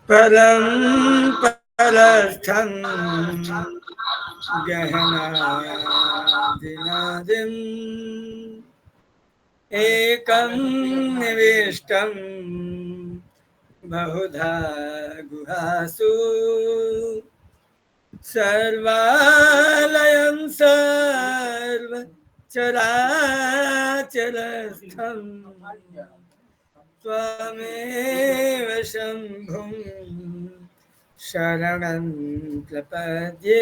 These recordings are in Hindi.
परम परस्थं गहनादिनादिम् एकं निविष्टं बहुधा गुहासु सर्वालयं सर्वचराचरस्थं त्वमेव शम्भुं शरणं प्रपद्ये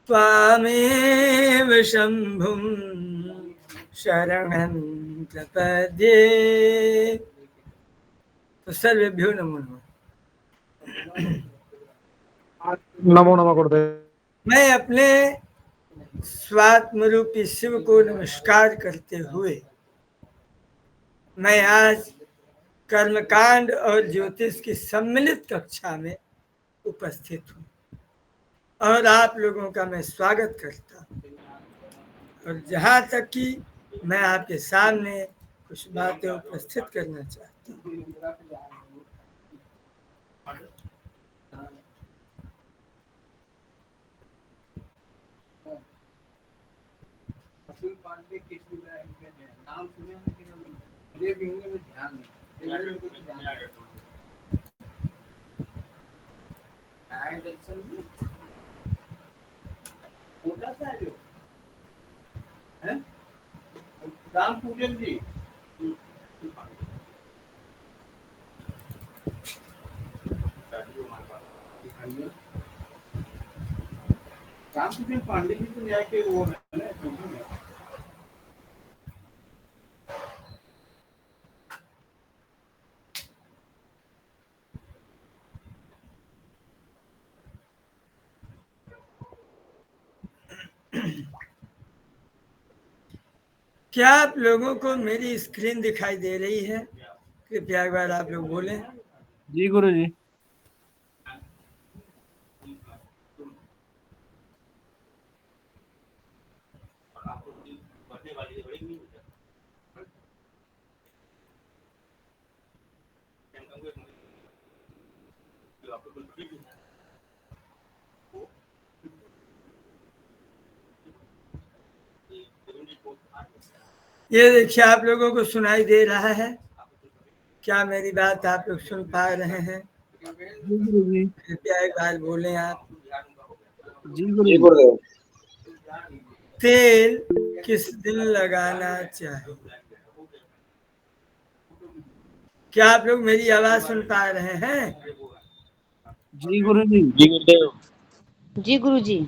त्वामेव शम्भुं शरणं प्रपद्ये। तो सर्वेभ्यो नमो नमः। नमो नमः गुरुदेव। मैं अपने स्वात्मरूपी शिव को नमस्कार करते हुए मैं आज कर्मकांड और ज्योतिष की सम्मिलित कक्षा में उपस्थित हूँ और आप लोगों का मैं स्वागत करता हूँ। और जहाँ तक कि मैं आपके सामने कुछ बातें उपस्थित करना चाहता हूँ। राम पूजन जी रामपूजन पांडे जी तो न्याय के वो है ना। क्या आप लोगों को मेरी स्क्रीन दिखाई दे रही है? कृपया एक बार आप लोग बोलें। जी गुरु जी। ये देखिए आप लोगों को सुनाई दे रहा है? क्या मेरी बात आप लोग सुन पा रहे हैं? जी गुरु जी। कृपया एक बार बोलें आप। जी गुरु जी। तेल किस दिन लगाना चाहिए? क्या आप लोग मेरी आवाज सुन पा रहे हैं? जी गुरु जी। जी गुरुदेव। जी गुरु जी।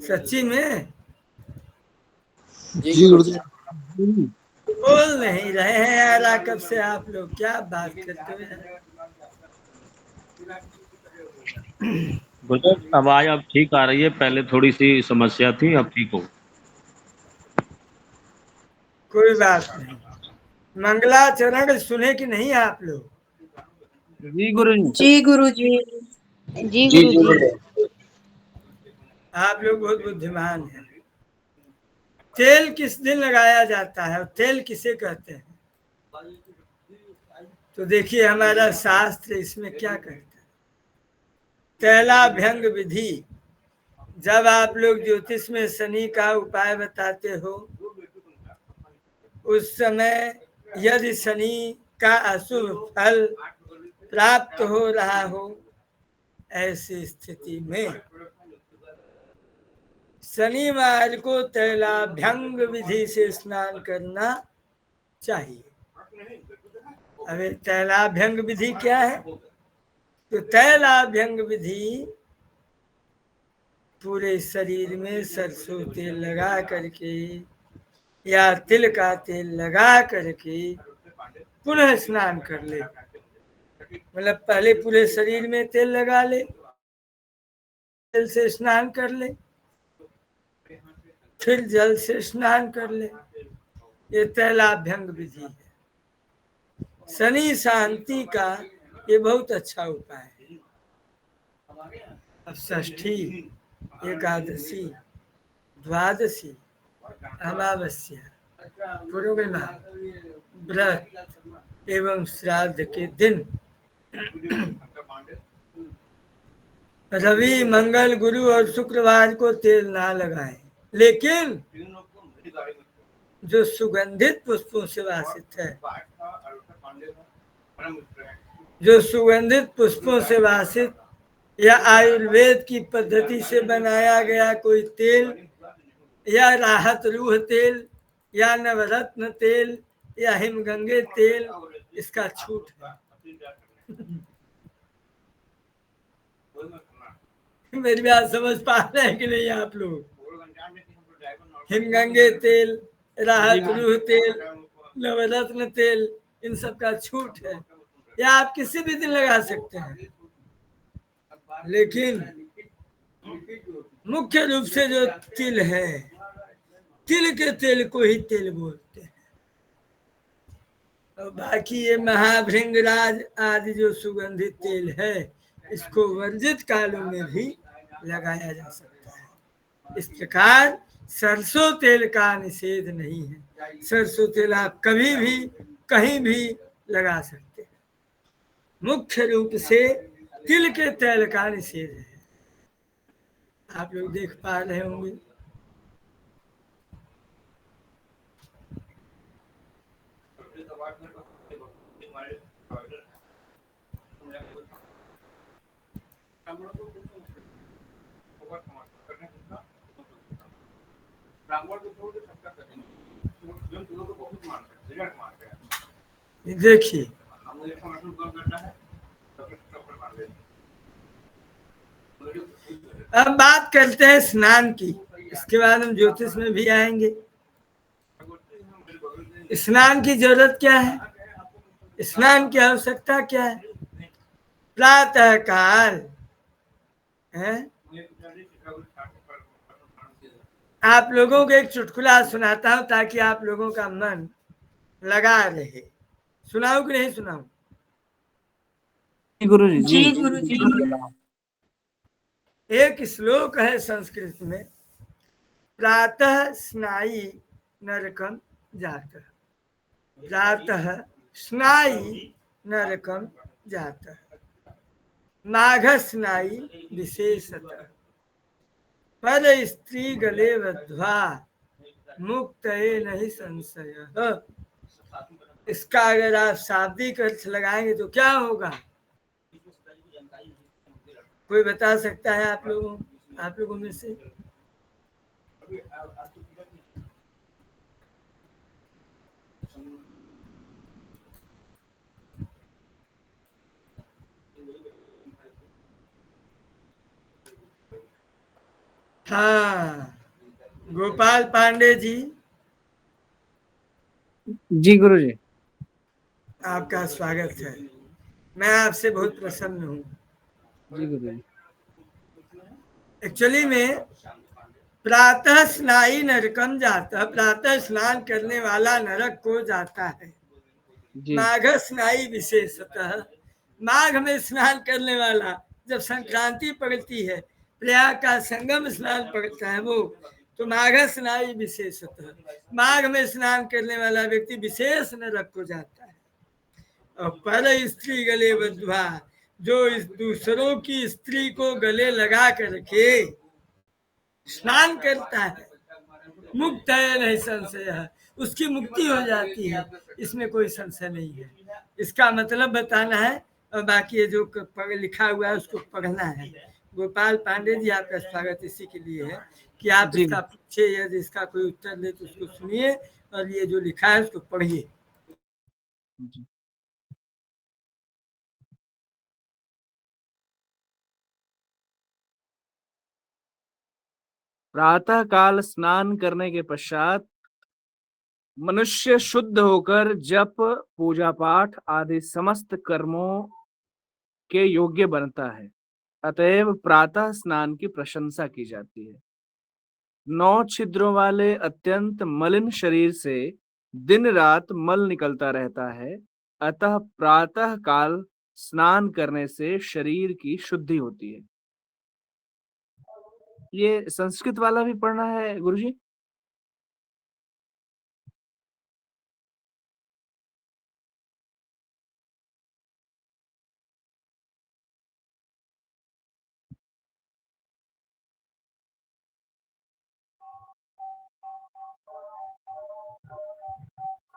सच्ची में? जी गुरुदेव। बोल नहीं रहे हैं यार, कब से आप लोग क्या बात करते हुए हैं? गुरुदेव आवाज अब ठीक आ रही है, पहले थोड़ी सी समस्या थी, अब ठीक हो। कोई बात नहीं। मंगलाचरण सुने कि नहीं आप लोग? जी गुरु जी। जी गुरु जी। जी जी गुरु जी जी। गुरुदेव। आप लोग बहुत बुद्धिमान हैं। तेल किस दिन लगाया जाता है और तेल किसे कहते हैं? तो देखिए हमारा शास्त्र इसमें क्या कहता है। तैलाभ्यंग विधि, जब आप लोग ज्योतिष में शनि का उपाय बताते हो उस समय यदि शनि का अशुभ फल प्राप्त हो रहा हो, ऐसी स्थिति में शनिवार को तैलाभ्यंग विधि से स्नान करना चाहिए। अबे तैलाभ्यंग विधि क्या है? तो तैलाभ्यंग विधि पूरे शरीर में सरसों तेल लगा करके या तिल का तेल लगा करके पुनः स्नान कर ले। मतलब पहले पूरे शरीर में तेल लगा ले, तेल से स्नान कर ले, फिर जल से स्नान कर ले। ये तैलाभ्यंग विधि है। शनि शांति का ये बहुत अच्छा उपाय है। अब षष्ठी, एकादशी, द्वादशी, अमावस्या, पूर्णिमा, व्रत एवं श्राद्ध के दिन रवि, मंगल, गुरु और शुक्रवार को तेल ना लगाएं, लेकिन जो सुगंधित पुष्पों से वासित है, जो सुगंधित पुष्पों से वासित या आयुर्वेद की पद्धति से बनाया गया कोई तेल या राहत रूह तेल या नवरत्न तेल या हिमगंगे तेल, इसका छूट है। मेरी बात समझ पा रहे हैं कि नहीं आप लोग? हिमगंगे तेल, राहत रूह तेल, नवरत्न तेल, इन सब का छूट है, या आप किसी भी दिन लगा सकते हैं, लेकिन मुख्य रूप से जो तिल है, तिल के तेल को ही तेल बोलते हैं। और बाकी ये महाभृंगराज आदि जो सुगंधित तेल है, इसको वर्जित कालों में भी लगाया जा सकता है। इस प्रकार सरसों तेल का निषेध नहीं है। सरसों तेल आप कभी भी कहीं भी लगा सकते हैं। मुख्य रूप से तिल के तेल का निषेध है। आप लोग देख पा रहे होंगे। देखिए, अब बात करते हैं स्नान की, इसके बाद हम ज्योतिष में भी आएंगे। स्नान की जरूरत क्या है? स्नान की आवश्यकता क्या है? प्रातः काल है। आप लोगों को एक चुटकुला सुनाता हूं ताकि आप लोगों का मन लगा रहे। सुनाऊं कि नहीं सुनाऊं? गुरु जी। जी गुरु जी। एक श्लोक है संस्कृत में, प्रातः स्नायी नरकम जातः, प्रातः स्नायी नरकम जातः, माघ स्नायी विशेषतः, पर स्त्री गले बद्ध्वा मुक्त नहीं संशय। इसका अगर आप शाब्दिक अर्थ लगाएंगे तो क्या होगा? कोई बता सकता है आप लोगों में से? हाँ, गोपाल पांडे जी, जी गुरु जी। आपका स्वागत है। मैं आपसे बहुत प्रसन्न हूँ। जी गुरु जी। एक्चुअली में प्रातः स्नायी नरकम जाता, प्रातः स्नान करने वाला नरक को जाता है। माघ स्नायी विशेषतः, माघ में स्नान करने वाला जब संक्रांति पड़ती है, प्रयाग का संगम स्नान पड़ता है वो, तो माघ स्नायी विशेषतः, माघ में स्नान करने वाला व्यक्ति विशेष नरक को जाता है। और पर स्त्री गले बद्ध्वा, जो इस दूसरों की स्त्री को गले लगा करके स्नान करता है, मुक्त है नहीं संशय, उसकी मुक्ति हो जाती है, इसमें कोई संशय नहीं है। इसका मतलब बताना है, और बाकी ये जो लिखा हुआ है उसको पढ़ना है। गोपाल पांडे जी, आपका स्वागत इसी के लिए है कि आप इसका पूछे, यदि इसका कोई उत्तर दे तो उसको सुनिए, और ये जो लिखा है उसको पढ़िए। प्रातः काल स्नान करने के पश्चात मनुष्य शुद्ध होकर जप, पूजा पाठ आदि समस्त कर्मों के योग्य बनता है। अतएव प्रातः स्नान की प्रशंसा की जाती है। 9 छिद्रों वाले अत्यंत मलिन शरीर से दिन रात मल निकलता रहता है, अतः प्रातः काल स्नान करने से शरीर की शुद्धि होती है। ये संस्कृत वाला भी पढ़ना है गुरुजी?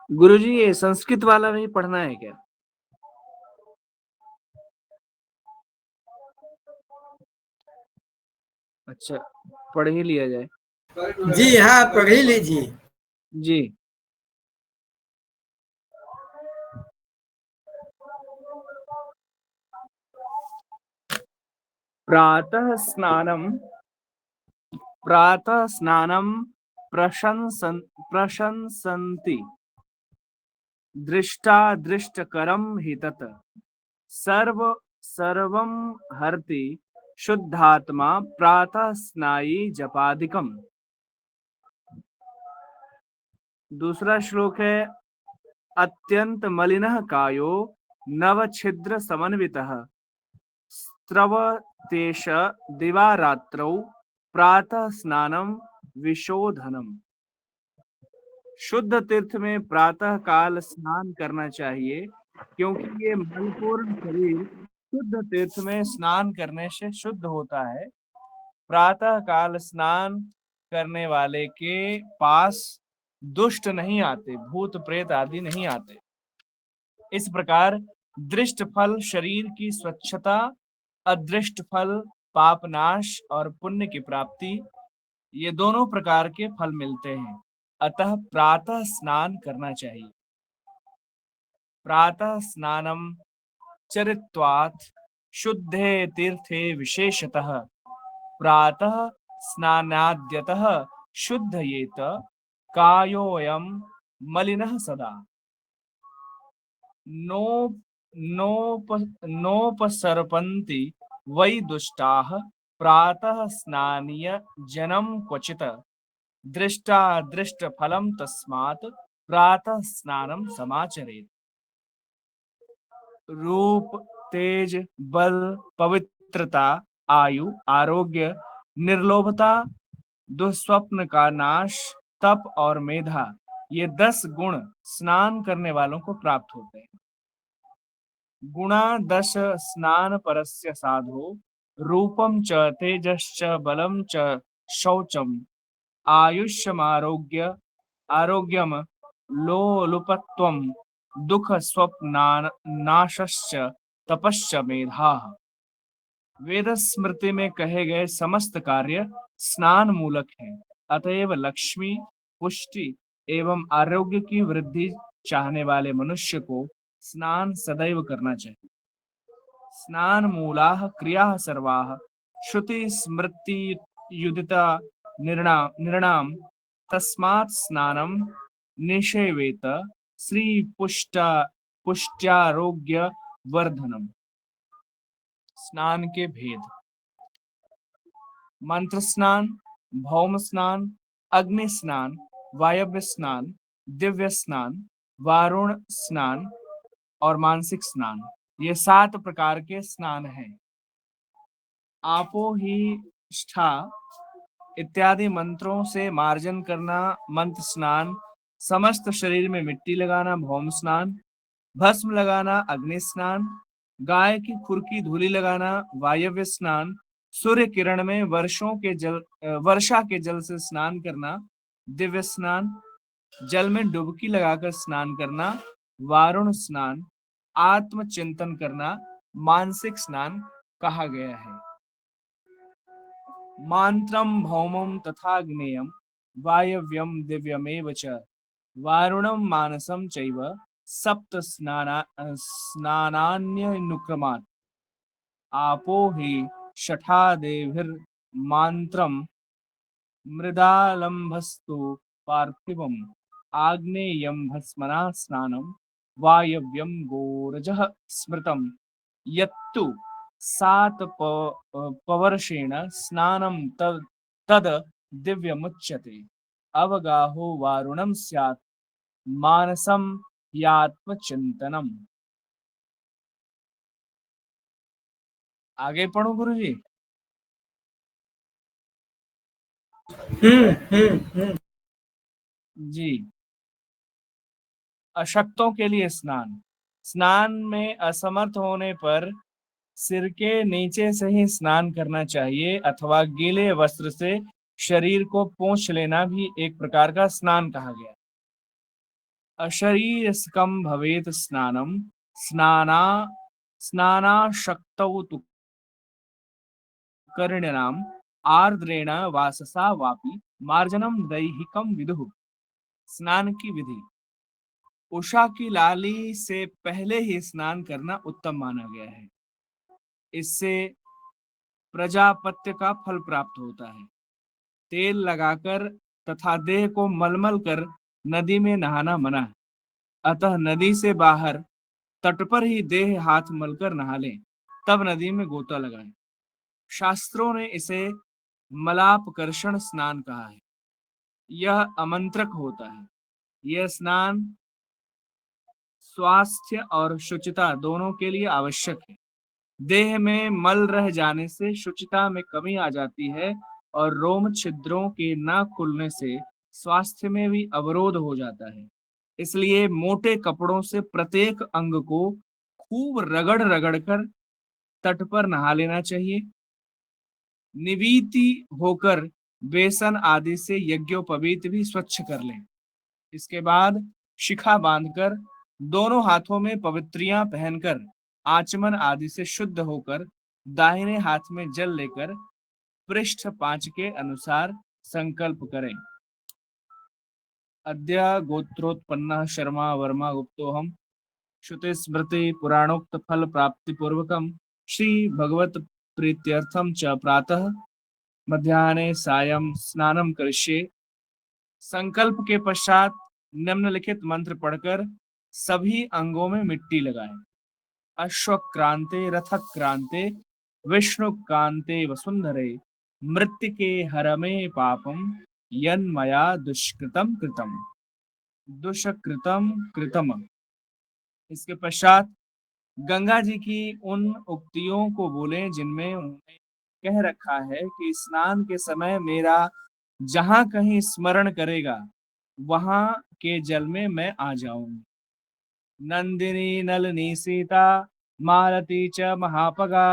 गुरुजी ये संस्कृत वाला भी पढ़ना है क्या? अच्छा, पढ़ ही लिया जाए। जी हाँ, पढ़ ही लीजिए। जी। प्रातः स्नानं प्रशंसन्ति दृष्टा दृष्टकरं हि तत् सर्वं हरति शुद्धात्मा प्रातः स्नायी जपादिकम। दूसरा श्लोक है अत्यंत मलिनः कायो नव छिद्र समन्वितः स्रवतेष दिवारात्रौ प्रातः स्नानं विशोधनम। शुद्ध तीर्थ में प्रातः काल स्नान करना चाहिए क्योंकि ये मलपूर्ण शरीर शुद्ध तीर्थ में स्नान करने से शुद्ध होता है। प्रातः काल स्नान करने वाले के पास दुष्ट नहीं आते, भूत प्रेत आदि नहीं आते। इस प्रकार दृष्ट फल शरीर की स्वच्छता, अदृष्ट फल पापनाश और पुण्य की प्राप्ति, ये दोनों प्रकार के फल मिलते हैं। अतः प्रातः स्नान करना चाहिए। प्रातः स्नानं चरित्वात् शुद्धे तीर्थे विशेषतः प्रातः स्नानाद्यतः शुद्धयेत कायोऽयं मलिनः सदा नोपसर्पन्ति वै दुष्टाः प्रातः स्नानीय जनं क्वचित् दृष्टा दृष्ट फलम तस्मात् प्रातः स्नानं समाचरेत्। रूप, तेज, बल, पवित्रता, आयु, आरोग्य, निर्लोभता, दुष्स्वप्न का नाश, तप और मेधा, ये 10 गुण स्नान करने वालों को प्राप्त होते हैं। गुणा 10 स्नान परस्य साधो रूपम च तेजश्च बलम च शौचम आयुष्यमारोग्य आरोग्यम लोलुपत्वम दुख स्वप्नान नाशश्च तपश्च मेधा। वेद स्मृति में कहे गए समस्त कार्य स्नान मूलक हैं। अतएव लक्ष्मी, पुष्टि एवं आरोग्य की वृद्धि चाहने वाले मनुष्य को स्नान सदैव करना चाहिए। स्नान मूलाः क्रियाः सर्वाः श्रुति स्मृति युदिता निर्णाम तस्मात् स्नानं निषेवेत श्री पुष्ट्यारोग्य वर्धनम। स्नान के भेद: मंत्र स्नान, भौम स्नान, अग्नि स्नान, वायव्य स्नान, दिव्य स्नान, वारुण स्नान और मानसिक स्नान, ये 7 प्रकार के स्नान हैं। आपो ही ष्ठा इत्यादि मंत्रों से मार्जन करना मंत्र स्नान, समस्त शरीर में मिट्टी लगाना भौम स्नान, भस्म लगाना अग्नि स्नान, गाय की खुर की धूलि लगाना वायव्य स्नान, सूर्य किरण में वर्षा के जल से स्नान करना दिव्य स्नान, जल में डुबकी लगाकर स्नान करना वारुण स्नान, आत्मचिंतन करना मानसिक स्नान कहा गया है। मान्त्रम भौमम तथा ज्ञेयम वायव्यम दिव्यमेव च वारुणम मानसम चैव सप्त स्नानान्यनुक्रमात्। आपो हि शठादेभिर्मान्त्रम मृदालंभस्तु पार्थिवम आग्नेयं भस्मना स्नानं वायव्यं गोरजः स्मृतं यत्तु 7 पवर्षेण स्नानं तद दिव्यमुच्यते। अवगाहो वारुणं स्यात् मानसं यात्मचिंतनम। आगे पढ़ो गुरुजी। जी। अशक्तों के लिए स्नान: स्नान में असमर्थ होने पर सिर के नीचे से ही स्नान करना चाहिए अथवा गीले वस्त्र से शरीर को पोंछ लेना भी एक प्रकार का स्नान कहा गया। अशरीरस्कं भवेत् स्नानं स्नाना स्नानाशक्तौ तु कर्णिनाम् आर्द्रेण वाससा वापि मार्जनम दैहिकम विदुः। स्नान की विधि। उषा की लाली से पहले ही स्नान करना उत्तम माना गया है। इससे प्रजापत्य का फल प्राप्त होता है। तेल लगाकर तथा देह को मलमल कर नदी में नहाना मना है। अतः नदी से बाहर तट पर ही देह हाथ मलकर नहा लें, तब नदी में गोता लगाएं। शास्त्रों ने इसे मलापकर्षण स्नान कहा है। यह अमंत्रक होता है। यह स्नान स्वास्थ्य और शुचिता दोनों के लिए आवश्यक है। देह में मल रह जाने से शुचिता में कमी आ जाती है और रोम छिद्रों के न खुलने से स्वास्थ्य में भी अवरोध हो जाता है। इसलिए मोटे कपड़ों से प्रत्येक अंग को खूब रगड़ रगड़ कर तट पर नहा लेना चाहिए। निवीति होकर बेसन आदि से यज्ञोपवीत भी स्वच्छ कर लें। इसके बाद शिखा बांधकर दोनों हाथों में पवित्रियां पहनकर आचमन आदि से शुद्ध होकर दाहिने हाथ में जल लेकर पृष्ठ 5 के अनुसार संकल्प करें। अद्य गोत्रोत्पन्न शर्मा वर्मा गुप्तोहम श्रुति स्मृति पुराणोक्त फल प्राप्ति पूर्वकम श्री भगवत प्रीत्यर्थम च प्रातः मध्याह्ने सायं स्नानम करिष्ये। संकल्प के पश्चात निम्नलिखित मंत्र पढ़कर सभी अंगों में मिट्टी लगाएं। अश्वक्रांते रथक्रांते विष्णुकांते वसुंधरे मृत्तिके हरमे पापम यन्मया दुष्कृतम कृतम दुष्कृतम कृतम। इसके पश्चात गंगा जी की उन उक्तियों को बोलें जिनमें उन्होंने कह रखा है कि स्नान के समय मेरा जहां कहीं स्मरण करेगा वहां के जल में मैं आ जाऊंगी। नंदिनी नलिनी सीता मालती च महापगा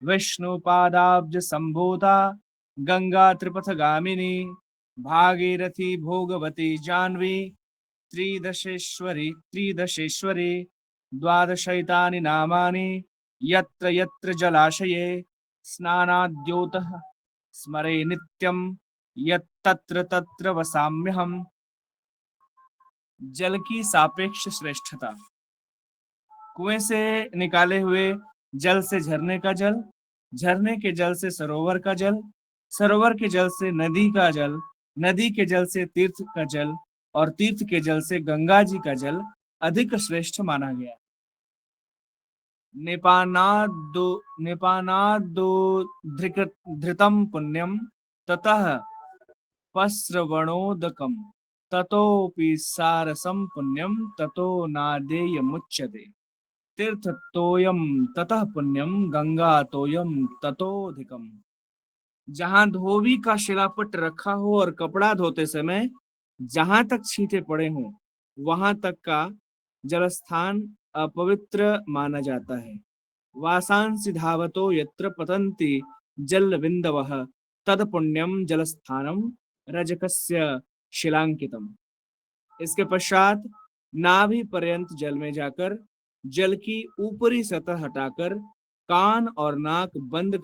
विष्णुपादाब्ज संभूता गंगा त्रिपथगामिनी भागीरथी भोगवती जाह्नवी त्रिदशेश्वरी द्वादशैतानि नामानि यत्र यत्र जलाशये स्नानाद्योतः स्मरे नित्यं यत्तत्र तत्र वसाम्यहम्। जल की सापेक्ष श्रेष्ठता। कुएं से निकाले हुए जल से झरने का जल, झरने के जल से सरोवर का जल, सरोवर के जल से नदी का जल, नदी के जल से तीर्थ का जल और तीर्थ के जल से गंगा जी का जल अधिक श्रेष्ठ माना गया। नेपानादो धृतम पुण्यम ततः पस्रवणोदकम ततोपि सारसम पुण्यम ततो नादेयमुच्यते। तीर्थतोयम ततः पुण्यम गंगा तोयम ततोधिकम। जहां धोबी का शिलापट रखा हो और कपड़ा धोते समय जहां तक छींटे पड़े हों वहां तक का जलस्थान अपवित्र माना जाता है। वासांसि धावतो यत्र पतन्ति जल बिंदवः तद पुण्यम जलस्थानम रजकस्य शिलांकितम। इसके पश्चात नाभि पर्यंत जल में जाकर जल की ऊपरी सतह हटाकर कान और नाक बंद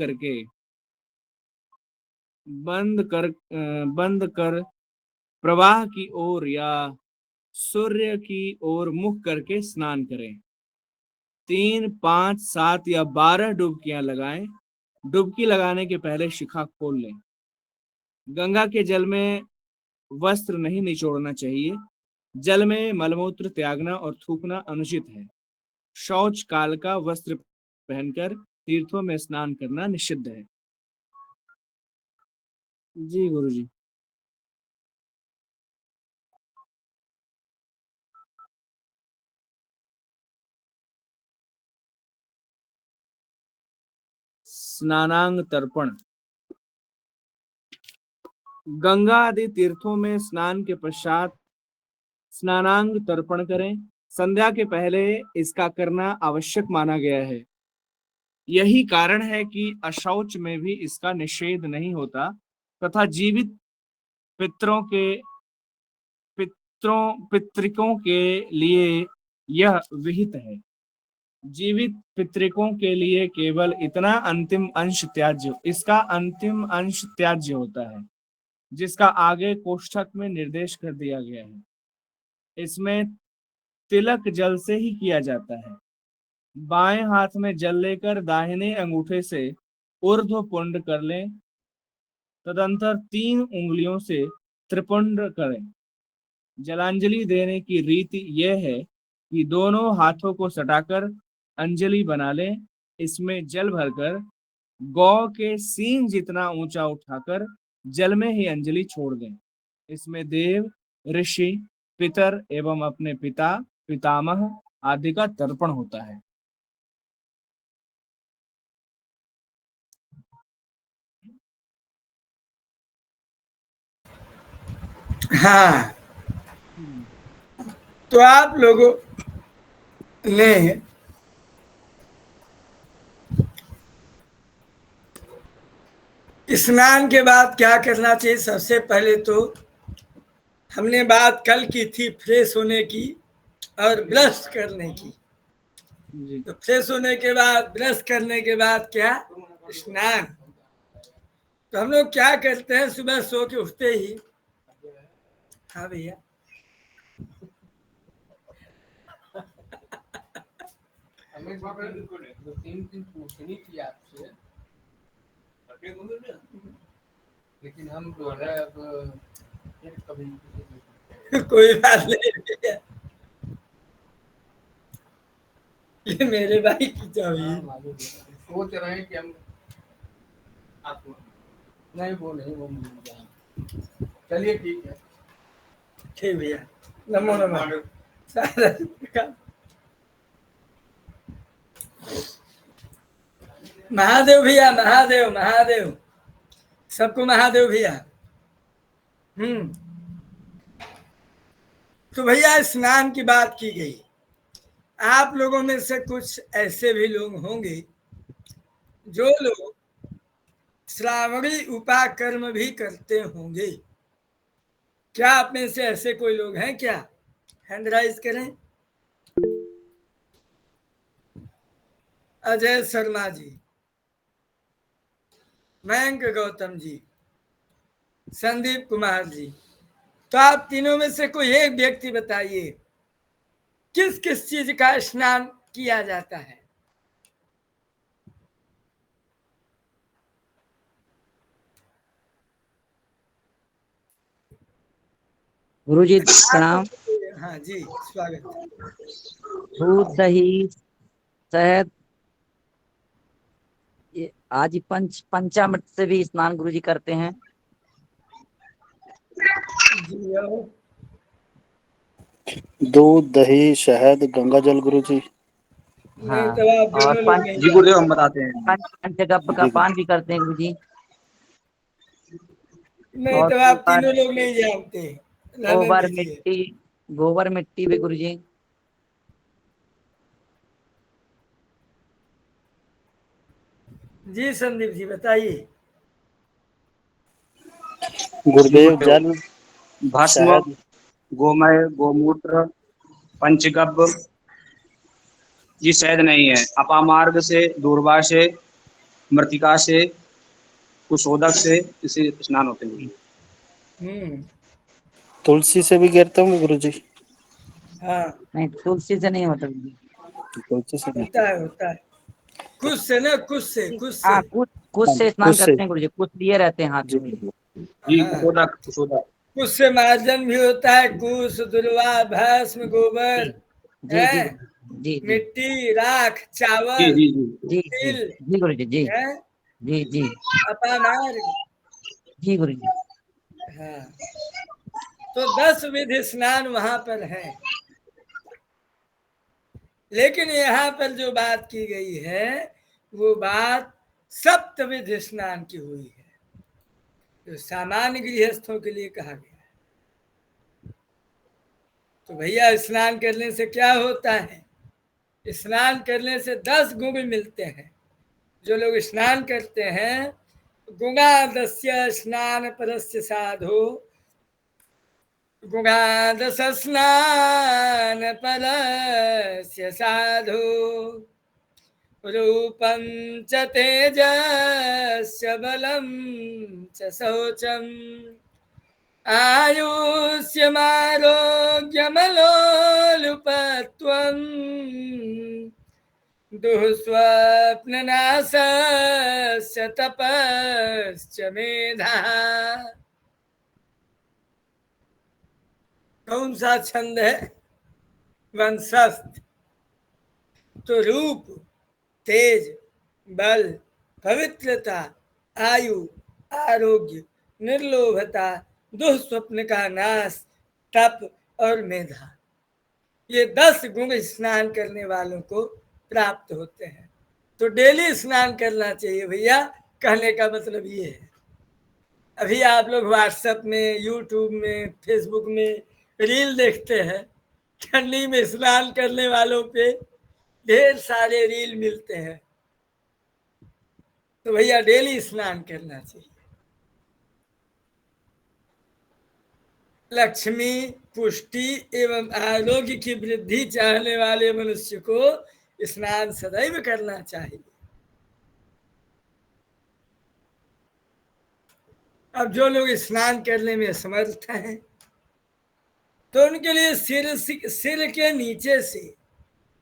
कर प्रवाह की ओर या सूर्य की ओर मुख करके स्नान करें। 3, 5, 7 या 12 डुबकियां लगाएं। डुबकी लगाने के पहले शिखा खोल लें। गंगा के जल में वस्त्र नहीं निचोड़ना चाहिए। जल में मलमूत्र त्यागना और थूकना अनुचित है। शौच काल का वस्त्र पहनकर तीर्थों में स्नान करना निषिद्ध है। जी गुरुजी। स्नानांग तर्पण। गंगा आदि तीर्थों में स्नान के पश्चात स्नानांग तर्पण करें। संध्या के पहले इसका करना आवश्यक माना गया है। यही कारण है कि अशौच में भी इसका निषेध नहीं होता तथा जीवित पितरों के पितृकों के लिए यह विहित है। जीवित पितृकों के लिए केवल इतना अंतिम अंश त्याज्य, इसका अंतिम अंश त्याज्य होता है, जिसका आगे कोष्ठक में निर्देश कर दिया गया है। इसमें तिलक जल से ही किया जाता है। बाएं हाथ में जल लेकर दाहिने अंगूठे से ऊर्ध्व पुंड कर लें, तदंतर 3 उंगलियों से त्रिपुंड करें। जलांजलि देने की रीति यह है कि दोनों हाथों को सटाकर अंजलि बना लें। इसमें जल भरकर गौ के सींग जितना ऊंचा उठाकर जल में ही अंजलि छोड़ दें। इसमें देव, ऋषि, पितर एवं अपने पिता, पितामह आदि का तर्पण होता है। हाँ, तो आप लोगों ने स्नान के बाद क्या करना चाहिए? सबसे पहले तो हमने बात कल की थी फ्रेश होने की और ब्रश करने की। जी। तो फ्रेश होने के बाद, ब्रश करने के बाद क्या? स्नान। तो हम लोग क्या करते हैं? सुबह सो के उठते ही, हाँ भैया, हमें दो तीन दिन पूछनी थी आपसे, लेकिन हम जो है अब फिर कभी कोई बात नहीं भैया, ये मेरे भाई की चाबी। सोच रहे हैं कि हम आपको नहीं, वो नहीं, वो मिल जाए। चलिए ठीक है, ठीक भैया, नमो नमः। सारा का महादेव भैया, महादेव महादेव, सबको महादेव भैया। तो भैया स्नान की बात की गई। आप लोगों में से कुछ ऐसे भी लोग होंगे जो लोग श्रावणी उपाकर्म भी करते होंगे। क्या आप में से ऐसे कोई लोग हैं क्या? हैंड राइज करें। अजय शर्मा जी, मयंक गौतम जी, संदीप कुमार जी। तो आप तीनों में से कोई एक व्यक्ति बताइए किस किस चीज का स्नान किया जाता है? गुरुजी प्रणाम। हाँ जी, स्वागत। दूध, दही, शहद, ये आज पंचामृत से भी स्नान गुरुजी करते हैं। जी आओ। दूध, दही, शहद, गंगा जल गुरुजी। नहीं तो आप और दोनों लोग नहीं जी गुरुदेव हम बताते हैं। पंचगव्य का पान भी करते हैं गुरुजी। नहीं और तो आप तीनों लोग नहीं जानते। रहने गोबर दीजिए। मिट्टी, गोबर मिट्टी भी गुरुजी। जी संदीप जी बताइए। गुरुदेव जल, भस्म, शहद, गोमय, गोमूत्र, पंचगव्य, ये शहद नहीं है। अपामार्ग से, दूर्वा से, मृतिका से, कुशोदक से इसे स्नान होते हैं। तुलसी से भी गिरते होंगे गुरुजी। हाँ नहीं, तुलसी से नहीं होता गुरुजी। तुलसी से नहीं। होता है कुछ से ना, कुछ से हाँ, कुछ से स्नान कुछ से। करते हैं गुरुजी। कुछ लिए रहते हैं हाथ जी में। जी हाँ, कुशोदक, कुशोदक। कुछ से मार्जन भी होता है। कुश, दुर्वा, भस्म, गोबर, जी जी जी जी मिट्टी, राख, जी चावल, जी जी जी तिल, जी गुरुजी। जी जी जी अपामार्ग। जी गुरुजी। हाँ, तो 10 विधि स्नान वहां पर है। लेकिन यहाँ पर जो बात की गई है वो बात सप्तविध स्नान की हुई है, जो सामान्य गृहस्थों के लिए कहा गया है। तो भैया स्नान करने से क्या होता है? स्नान करने से 10 गुण मिलते हैं। जो लोग स्नान करते हैं, गुणादस्य स्नान परस्य साधो गुणादश स्नान परस्य साधु रूपं च तेजस्य बलं च शौचम् आयुष्यमारोग्यमलोलुपत्वम् दुःस्वप्ननाशस्य तपश्च मेधा। कौन सा छंद है? वंशस्थ। तो रूप, तेज, बल, पवित्रता, आयु, आरोग्य, निर्लोभता, दुःस्वप्न का नाश, तप और मेधा, ये 10 गुण स्नान करने वालों को प्राप्त होते हैं। तो डेली स्नान करना चाहिए भैया, कहने का मतलब ये है। अभी आप लोग व्हाट्सएप में, यूट्यूब में, फेसबुक में रील देखते हैं, ठंडी में स्नान करने वालों पे ढेर सारे रील मिलते हैं। तो भैया डेली स्नान करना चाहिए। लक्ष्मी, पुष्टि एवं आरोग्य की वृद्धि चाहने वाले मनुष्य को स्नान सदैव करना चाहिए। अब जो लोग स्नान करने में समर्थ हैं तो उनके लिए सिर के नीचे से,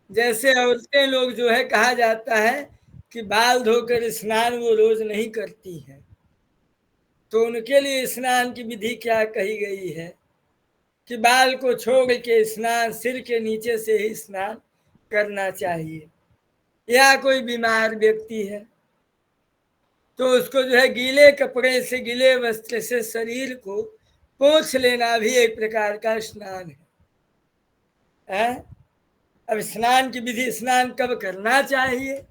जैसे औरतें लोग जो है कहा जाता है कि बाल धोकर स्नान वो रोज नहीं करती हैं, तो उनके लिए स्नान की विधि क्या कही गई है कि बाल को छोड़ के स्नान सिर के नीचे से ही स्नान करना चाहिए। या कोई बीमार व्यक्ति है तो उसको जो है गीले कपड़े से, गीले वस्त्र से शरीर को पोंछ लेना भी एक प्रकार का स्नान है। अब स्नान की विधि, स्नान कब करना चाहिए?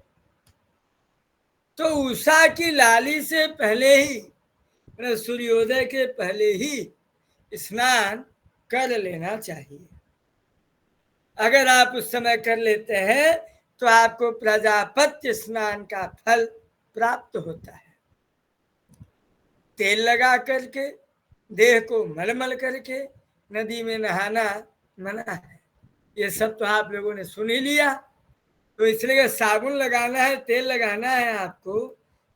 तो उषा की लाली से पहले ही, सूर्योदय के पहले ही स्नान कर लेना चाहिए। अगर आप उस समय कर लेते हैं तो आपको प्रजापत्य स्नान का फल प्राप्त होता है। तेल लगा करके, देह को मलमल करके नदी में नहाना मना है। ये सब तो आप लोगों ने सुन ही लिया। तो इसलिए साबुन लगाना है, तेल लगाना है आपको,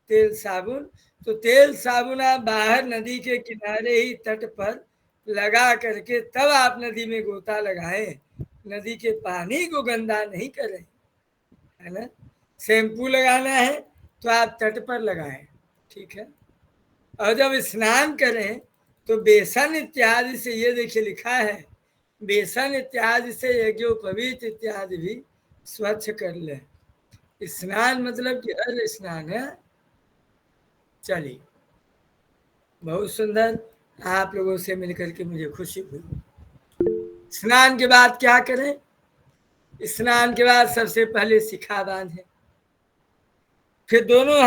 तेल साबुन, तो तेल साबुन आप बाहर नदी के किनारे ही तट पर लगा करके तब आप नदी में गोता लगाएं। नदी के पानी को गंदा नहीं करें, है ना। शैम्पू लगाना है तो आप तट पर लगाएं, ठीक है। और जब स्नान करें तो बेसन इत्यादि से, ये देखिए लिखा है, बेसन इत्यादि से यज्ञोपवीत इत्यादि भी स्वच्छ कर ले। स्नान मतलब कि हर स्नान है। चलिए, बहुत सुंदर, आप लोगों से मिलकर के मुझे खुशी हुई। स्नान के बाद क्या करें? स्नान के बाद सबसे पहले शिखा बांधें, फिर दोनों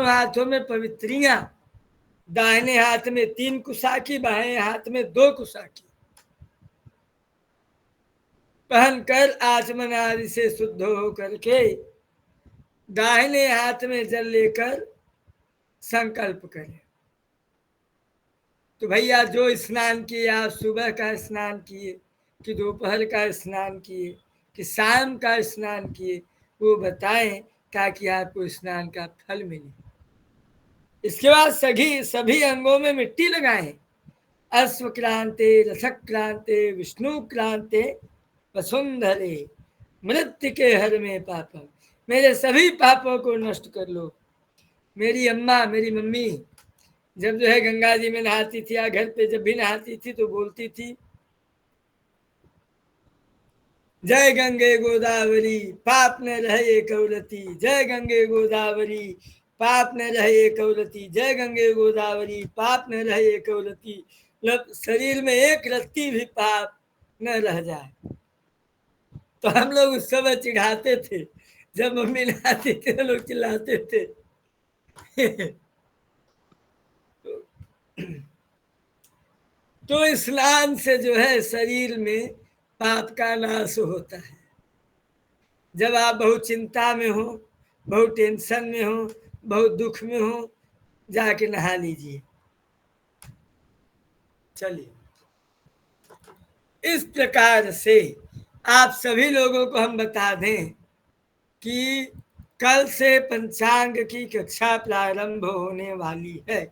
हाथों में पवित्रियां, दाहिने हाथ में 3 कुशाकी, बाएं हाथ में 2 कुशाकी पहनकर आचमन आदि से शुद्ध होकर के दाहिने हाथ में जल लेकर संकल्प करें। तो भैया जो स्नान किए, आप सुबह का स्नान किए कि दोपहर का स्नान किए कि शाम का स्नान किए, वो बताएं ताकि आपको स्नान का फल मिले। इसके बाद सभी अंगों में मिट्टी लगाएं। अश्वक्रांते, रथक्रांते, विष्णुक्रांते, वसुंधरे, मृत्यु के हर में पापम, मेरे सभी पापों को नष्ट कर लो। मेरी अम्मा, मेरी मम्मी जब जो है गंगा जी में नहाती थी या घर पे जब भी नहाती थी तो बोलती थी, जय गंगे गोदावरी पाप न रहे कौलती, जय गंगे गोदावरी पाप न रहे कौलती, जय गंगे गोदावरी पाप न रहे कौलती। मतलब शरीर में एक रत्ती भी पाप न रह जाए। तो हम लोग उस समय चिढ़ाते थे, जब मम्मी नहाती थी तो लोग चिल्लाते थे। तो स्नान से जो है शरीर में पाप का नाश होता है। जब आप बहुत चिंता में हो, बहुत टेंशन में हो, बहुत दुख में हो, जाके नहा लीजिए। चलिए, इस प्रकार से आप सभी लोगों को हम बता दें कि कल से पंचांग की कक्षा प्रारंभ होने वाली है।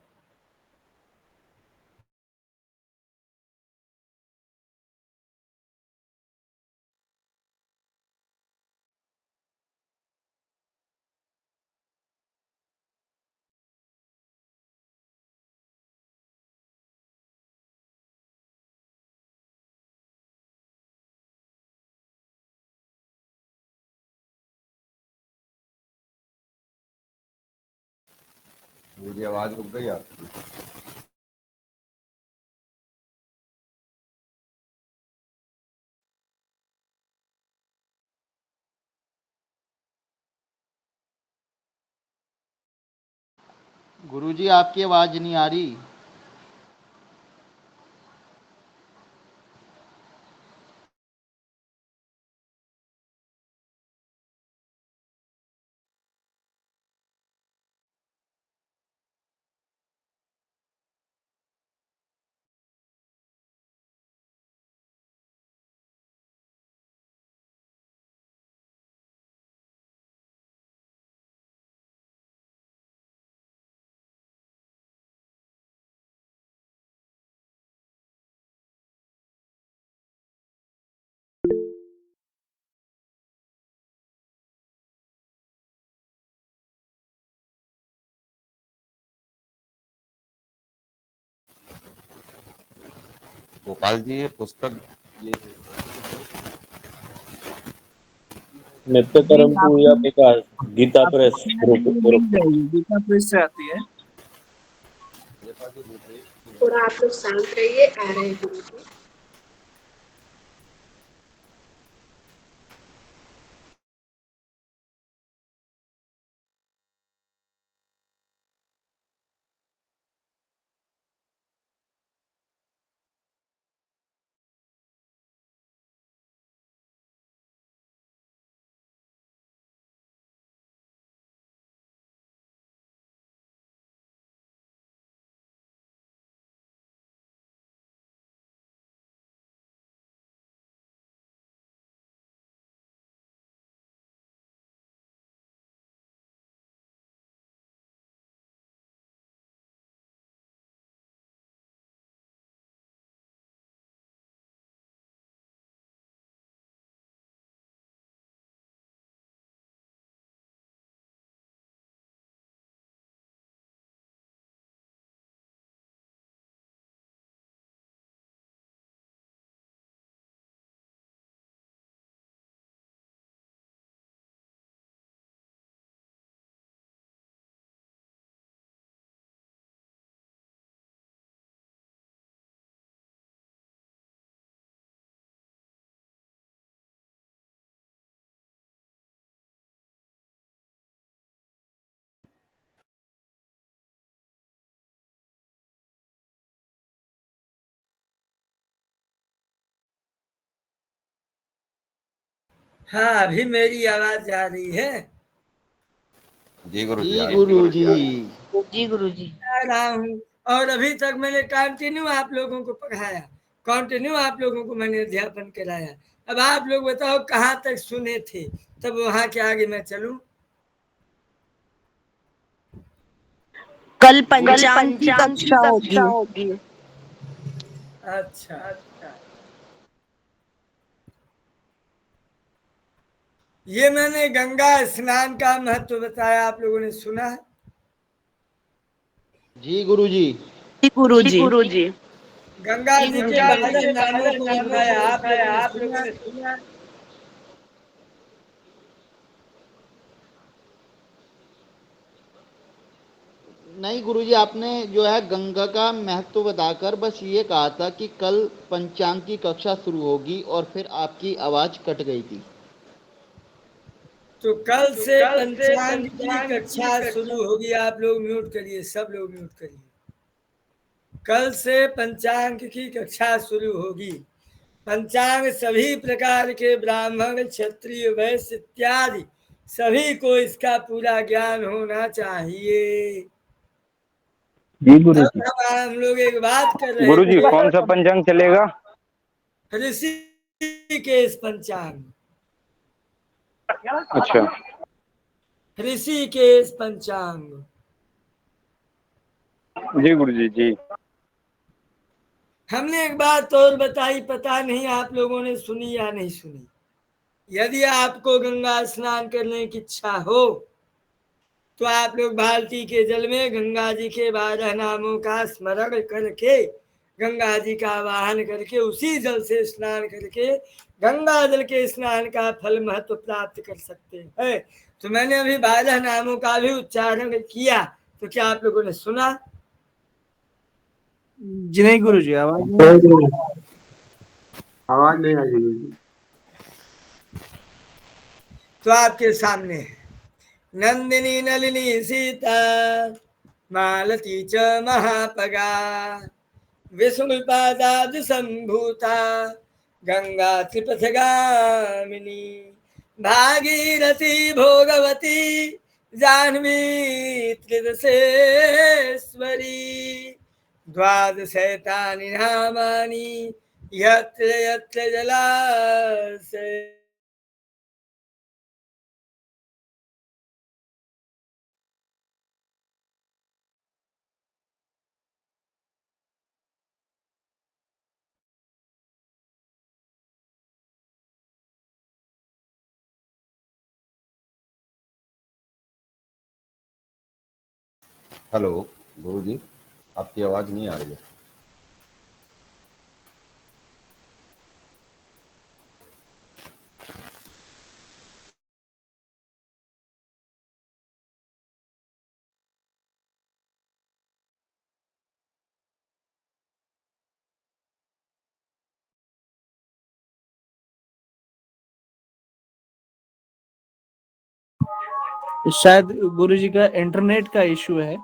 मेरी आवाज रुक गई आपकी? गुरुजी आपकी आवाज नहीं आ रही। गोपाल जी, ये पुस्तक ये नित्य कर्म पूजा विकास गीता प्रेस ग्रुप। गीता प्रेस से आती है। थोड़ा आप लोग शांत रहिए, आ रहे हैं गुरुजी। हाँ, अभी मेरी आवाज आ रही है। जी गुरुजी, जी गुरुजी। जी गुरुजी। आ रहा हूँ और अभी तक मैंने कंटिन्यू आप लोगों को पढ़ाया, कंटिन्यू आप लोगों को मैंने अध्यापन कराया। अब आप लोग बताओ कहाँ तक सुने थे, तब वहां के आगे मैं चलूं। कल पंचांग की कक्षा होगी। अच्छा, ये मैंने गंगा स्नान का महत्व बताया, आप लोगों ने सुना है? जी गुरुजी। जी गुरुजी। गंगा जी के 12 नामों को बताया, आप लोगों ने सुना? नहीं गुरुजी, आपने जो है गंगा का महत्व बताकर बस ये कहा था कि कल पंचांग की कक्षा शुरू होगी और फिर आपकी आवाज कट गई थी। तो कल से पंचांग की कक्षा शुरू होगी। आप लोग म्यूट करिए, सब लोग म्यूट करिए। कल से पंचांग की कक्षा शुरू होगी। पंचांग सभी प्रकार के ब्राह्मण, क्षत्रिय, वैश्य इत्यादि सभी को इसका पूरा ज्ञान होना चाहिए। जी गुरुजी। अब हम लोग एक बात कर रहे गुरुजी थे। कौन सा पंचांग चलेगा? ऋषिकेश पंचांग, अच्छा ऋषिकेश पंचांग। जी गुरुजी जी। हमने एक बात और बताई, पता नहीं आप लोगों ने सुनी या नहीं सुनी। यदि आपको गंगा स्नान करने की इच्छा हो तो आप लोग बाल्टी के जल में गंगा जी के 12 नामों का स्मरण करके, गंगा जी का आवाहन करके, उसी जल से स्नान करके गंगा जल के स्नान का फल महत्व प्राप्त कर सकते हैं। तो मैंने अभी 12 नामों का भी उच्चारण किया, तो क्या आप लोगों ने सुना? जी नहीं गुरुजी, आवाज नहीं आई गुरुजी। तो आपके सामने है नंदिनी नलिनी सीता मालती च महापगा विष्णुपादाद संभूता गंगा त्रिपथगामिनी भागीरथी भोगवती जाह्नवी त्रिदशेश्वरी द्वादशैतानि नामानि यत्र यत्र जलाशय। हेलो गुरुजी, आपकी आवाज नहीं आ रही है। शायद गुरुजी का इंटरनेट का इशू है।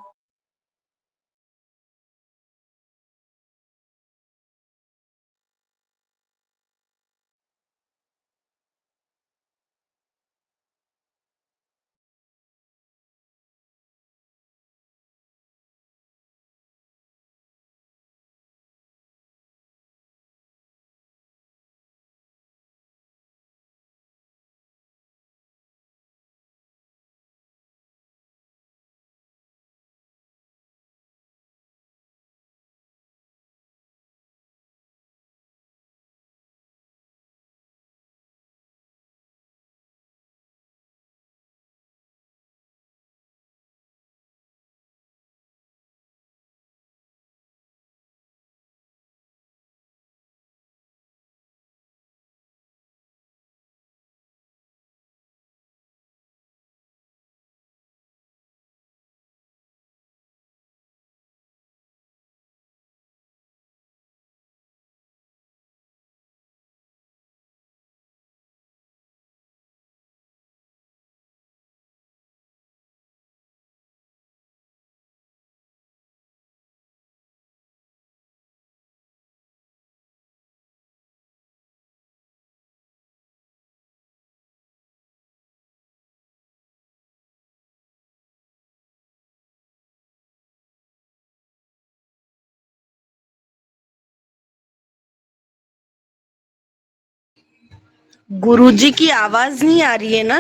गुरुजी की आवाज नहीं आ रही है ना?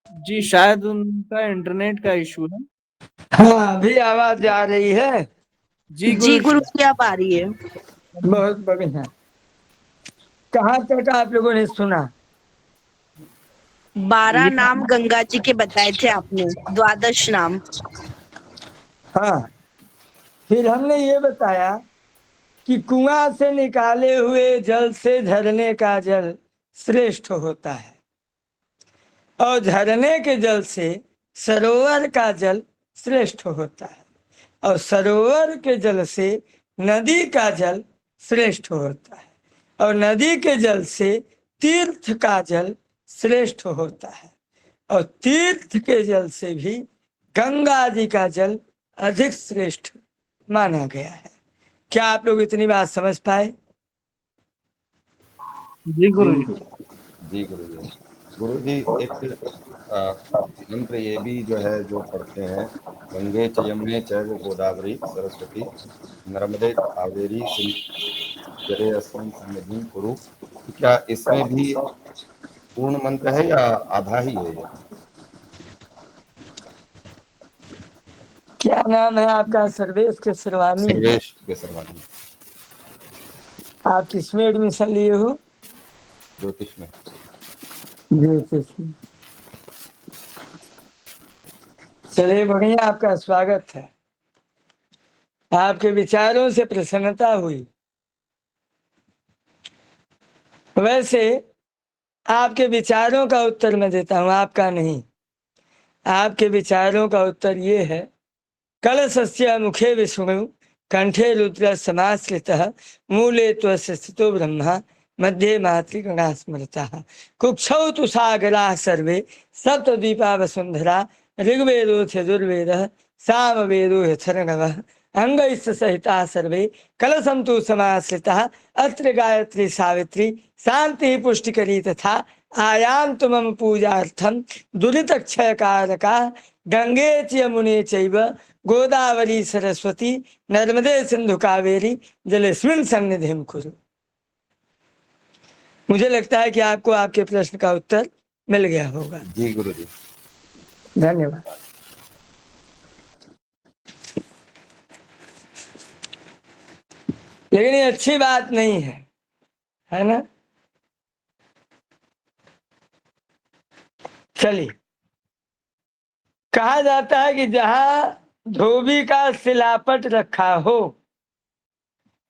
जी शायद उनका इंटरनेट का इशू है। हाँ, अभी आवाज आ रही है। जी गुरुजी अब आ रही है। बहुत बढ़िया। कहाँ तक आप लोगों ने सुना? 12 नाम गंगा जी के बताए थे आपने, 12 नाम। हाँ, फिर हमने ये बताया कि कुआं से निकाले हुए जल से झरने का जल श्रेष्ठ होता है, और झरने के जल से सरोवर का जल श्रेष्ठ होता है, और सरोवर के जल से नदी का जल श्रेष्ठ होता है, और नदी के जल से तीर्थ का जल श्रेष्ठ होता है, और तीर्थ के जल से भी गंगा जी का जल अधिक श्रेष्ठ माना गया है। क्या आप लोग इतनी बात समझ पाए? जी गुरुजी। जी गुरुजी। गुरुजी एक मंत्र ये भी जो है जो पढ़ते हैं, गंगे च यमुने चैव गोदावरी सरस्वती नर्मदे कावेरी जरे अस्वं सन्निधिं कुरु, क्या इसमें भी पूर्ण मंत्र है या आधा ही है? क्या नाम है आपका? सर्वेश के सर्वानी। सर्वेश के सर्वानी। आप किसमें एडमिशन लिए हो? ज्योतिष में। ज्योतिष में। चलिए बढ़िया, आपका स्वागत है। आपके विचारों से प्रसन्नता हुई। वैसे आपके विचारों का उत्तर मैं देता हूं, आपका नहीं। आपके विचारों का उत्तर ये है, कलशस्य मुखे विष्णु कंठे रुद्र समाश्रितः मूले त्वस्य स्थितो ब्रह्मा मध्ये मातृगणा स्मृतः कुक्षौ तु सागराः सर्वे सप्तद्वीपा वसुन्धरा ऋग्वेदोऽथ यजुर्वेदः सामवेदो यथर्णवः अंगैश्च सहिताः सर्वे कलशं तु समाश्रिताः अत्र गायत्री सावित्री शांति पुष्टिकरी तथा आयान्तु मम पूजार्थं दुरितक्षयकारका गंगे च यमुने चैव गोदावरी सरस्वती नर्मदे सिंधु कावेरी जलेस्मिन् सन्निधिं कुरु। मुझे लगता है कि आपको आपके प्रश्न का उत्तर मिल गया होगा। जी गुरुजी। धन्यवाद। लेकिन ये अच्छी बात नहीं है ना? चलिए, कहा जाता है कि जहां धोबी का सिलापट रखा हो,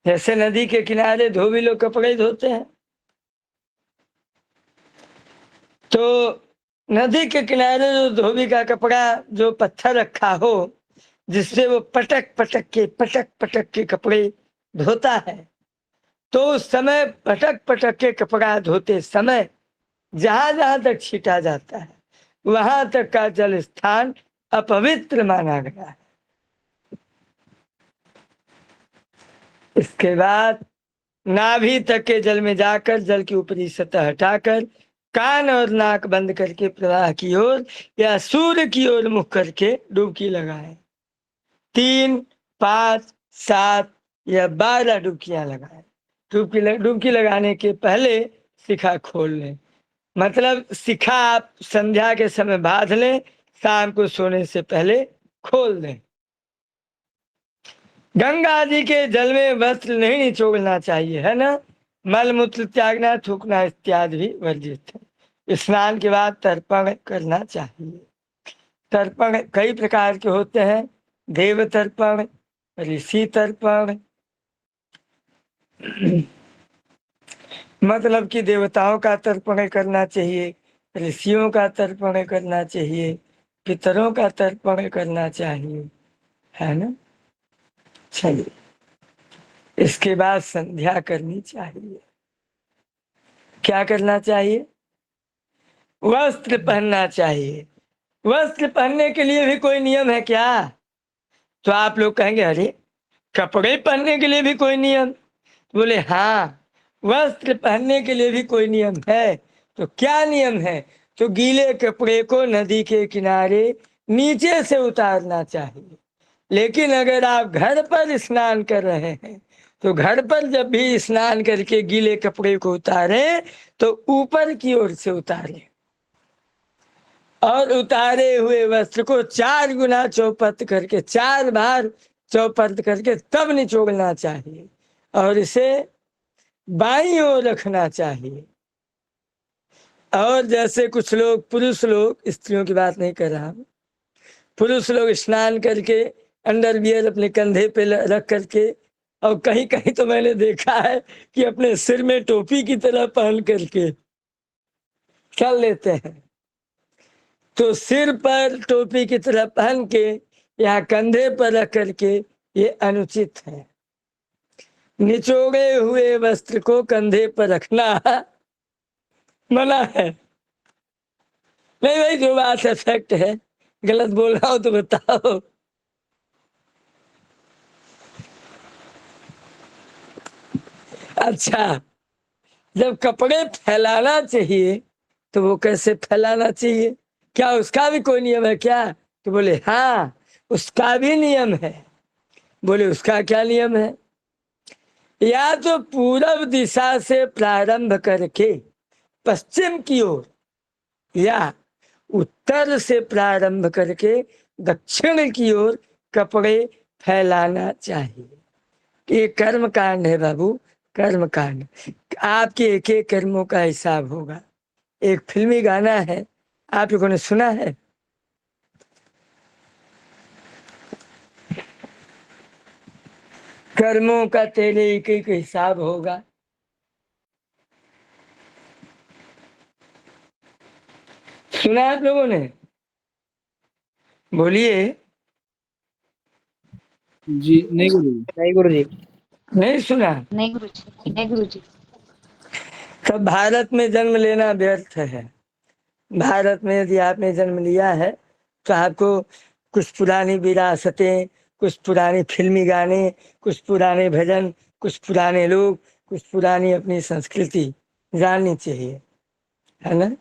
जैसे नदी के किनारे धोबी लोग कपड़े धोते हैं, तो नदी के किनारे जो धोबी का कपड़ा जो पत्थर रखा हो, जिससे वो पटक पटक के कपड़े धोता है, तो उस समय पटक के कपड़ा धोते समय जहां जहां तक छीटा जाता है वहां तक का जल स्थान अपवित्र माना गया है। इसके बाद नाभि तक के जल में जाकर जल की ऊपरी सतह हटाकर कान और नाक बंद करके प्रवाह की ओर या सूर्य की ओर मुख करके डुबकी लगाएं। 3, 5, 7 या 12 डुबकियां लगाएं। डुबकी लगाने के पहले शिखा खोल लें। मतलब शिखा आप संध्या के समय बांध लें, शाम को सोने से पहले खोल दें। गंगा जी के जल में वस्त्र नहीं निचोड़ना चाहिए, है ना? मल मूत्र त्यागना, थूकना इत्यादि भी वर्जित है। स्नान के बाद तर्पण करना चाहिए। तर्पण कई प्रकार के होते हैं, देव तर्पण, ऋषि तर्पण, मतलब कि देवताओं का तर्पण करना चाहिए, ऋषियों का तर्पण करना चाहिए, पितरों का तर्पण करना चाहिए, है ना? चलिए, इसके बाद संध्या करनी चाहिए। क्या करना चाहिए? वस्त्र पहनना चाहिए। वस्त्र पहनने के लिए भी कोई नियम है क्या? तो आप लोग कहेंगे अरे कपड़े पहनने के लिए भी कोई नियम? बोले हाँ, वस्त्र पहनने के लिए भी कोई नियम है। तो क्या नियम है? तो गीले कपड़े को नदी के किनारे नीचे से उतारना चाहिए। लेकिन अगर आप घर पर स्नान कर रहे हैं तो घर पर जब भी स्नान करके गीले कपड़े को उतारें तो ऊपर की ओर से उतारें और उतारे हुए वस्त्र को 4 गुना चौपट करके 4 बार चौपट करके तब निचोड़ना चाहिए और इसे बाईं ओर रखना चाहिए। और जैसे कुछ लोग, पुरुष लोग, स्त्रियों की बात नहीं कर रहा हूँ, पुरुष लोग स्नान करके अंडरवियर अपने कंधे पे रख करके, और कहीं कहीं तो मैंने देखा है कि अपने सिर में टोपी की तरह पहन करके चल लेते हैं। तो सिर पर टोपी की तरह पहन के या कंधे पर रख करके ये अनुचित है। निचोड़े हुए वस्त्र को कंधे पर रखना मना है। नहीं भाई, जो बात है फैक्ट है, गलत बोल रहा हो तो बताओ। अच्छा, जब कपड़े फैलाना चाहिए तो वो कैसे फैलाना चाहिए? क्या उसका भी कोई नियम है क्या? तो बोले हाँ, उसका भी नियम है। बोले उसका क्या नियम है? या तो पूरब दिशा से प्रारंभ करके पश्चिम की ओर या उत्तर से प्रारंभ करके दक्षिण की ओर कपड़े फैलाना चाहिए। ये कर्म कांड है बाबू, कर्म कांड। आपके एक एक कर्मों का हिसाब होगा। एक फिल्मी गाना है, आप लोगों ने सुना है? कर्मों का तेरे एक एक हिसाब होगा। सुना आप लोगों ने? बोलिए। जी नहीं गुरु जी। नहीं गुरु जी। नहीं सुना? नहीं गुरु जी। नहीं गुरु जी। तब भारत में जन्म लेना व्यर्थ है। भारत में यदि आपने जन्म लिया है तो आपको कुछ पुरानी विरासतें, कुछ पुराने फिल्मी गाने, कुछ पुराने भजन, कुछ पुराने लोग, कुछ पुरानी अपनी संस्कृति जाननी चाहिए, है ना?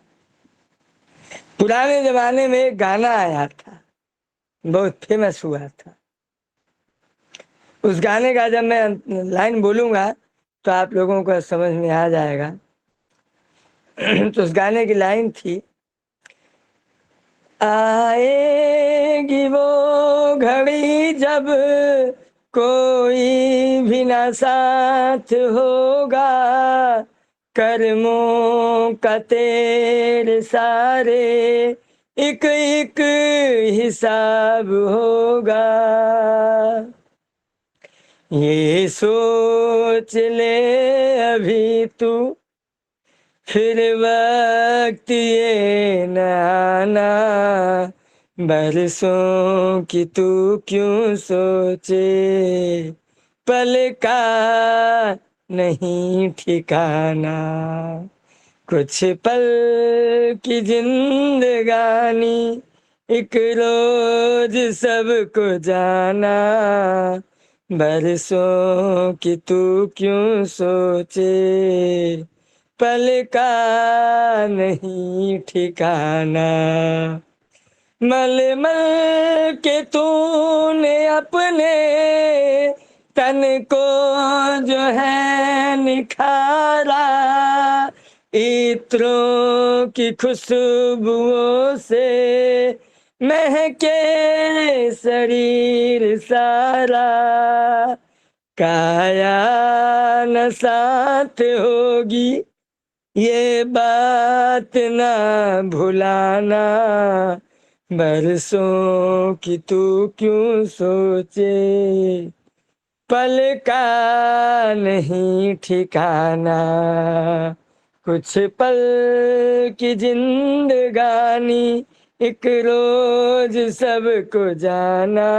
पुराने जमाने में एक गाना आया था, बहुत फेमस हुआ था। उस गाने का जब मैं लाइन बोलूंगा तो आप लोगों को समझ में आ जाएगा। तो उस गाने की लाइन थी, आएगी वो घड़ी जब कोई भी ना साथ होगा, कर्मों का तेरे सारे एक एक हिसाब होगा। ये सोच ले अभी तू, फिर वक्त ये न आना, बरसों की तू क्यों सोचे, पल का नहीं ठिकाना, कुछ पल की जिंदगानी, एक रोज सबको जाना, बरसों की तू क्यों सोचे, पल का नहीं ठिकाना। मल मल के तूने अपने तन को जो है निखारा, इत्रों की खुशबुओं से महके शरीर सारा, काया न साथ होगी ये बात ना भुलाना, बरसों की तू क्यों सोचे, पल का नहीं ठिकाना, कुछ पल की जिंदगानी, एक रोज सबको जाना,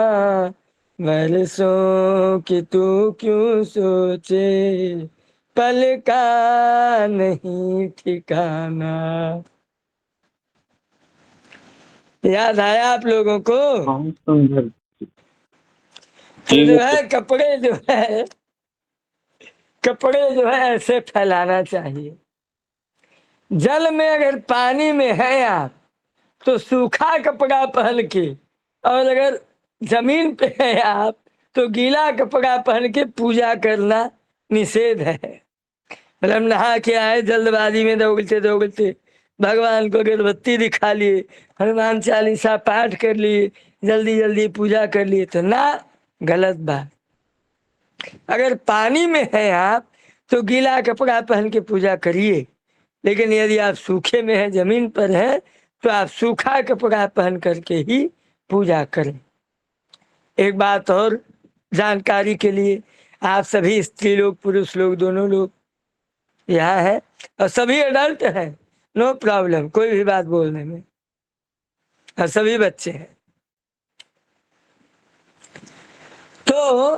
बरसों की तू क्यों सोचे, पल का नहीं ठिकाना। याद आया आप लोगों को? तो जो है कपड़े जो है ऐसे फैलाना चाहिए। जल में अगर पानी में है आप तो सूखा कपड़ा पहन के, और अगर जमीन पे है आप तो गीला कपड़ा पहन के पूजा करना निषेध है। मतलब नहा के आए जल्दबाजी में दौड़ते भगवान को अगरबत्ती दिखा लिए, हनुमान चालीसा पाठ कर लिए, जल्दी जल्दी पूजा कर लिए, तो ना, गलत बात। अगर पानी में है आप तो गीला कपड़ा पहन के पूजा करिए, लेकिन यदि आप सूखे में है, जमीन पर है, तो आप सूखा कपड़ा पहन करके ही पूजा करें। एक बात और जानकारी के लिए, आप सभी स्त्री लोग, पुरुष लोग, दोनों लोग यहाँ है और सभी अडल्ट हैं, नो प्रॉब्लम कोई भी बात बोलने में, और सभी बच्चे हैं। तो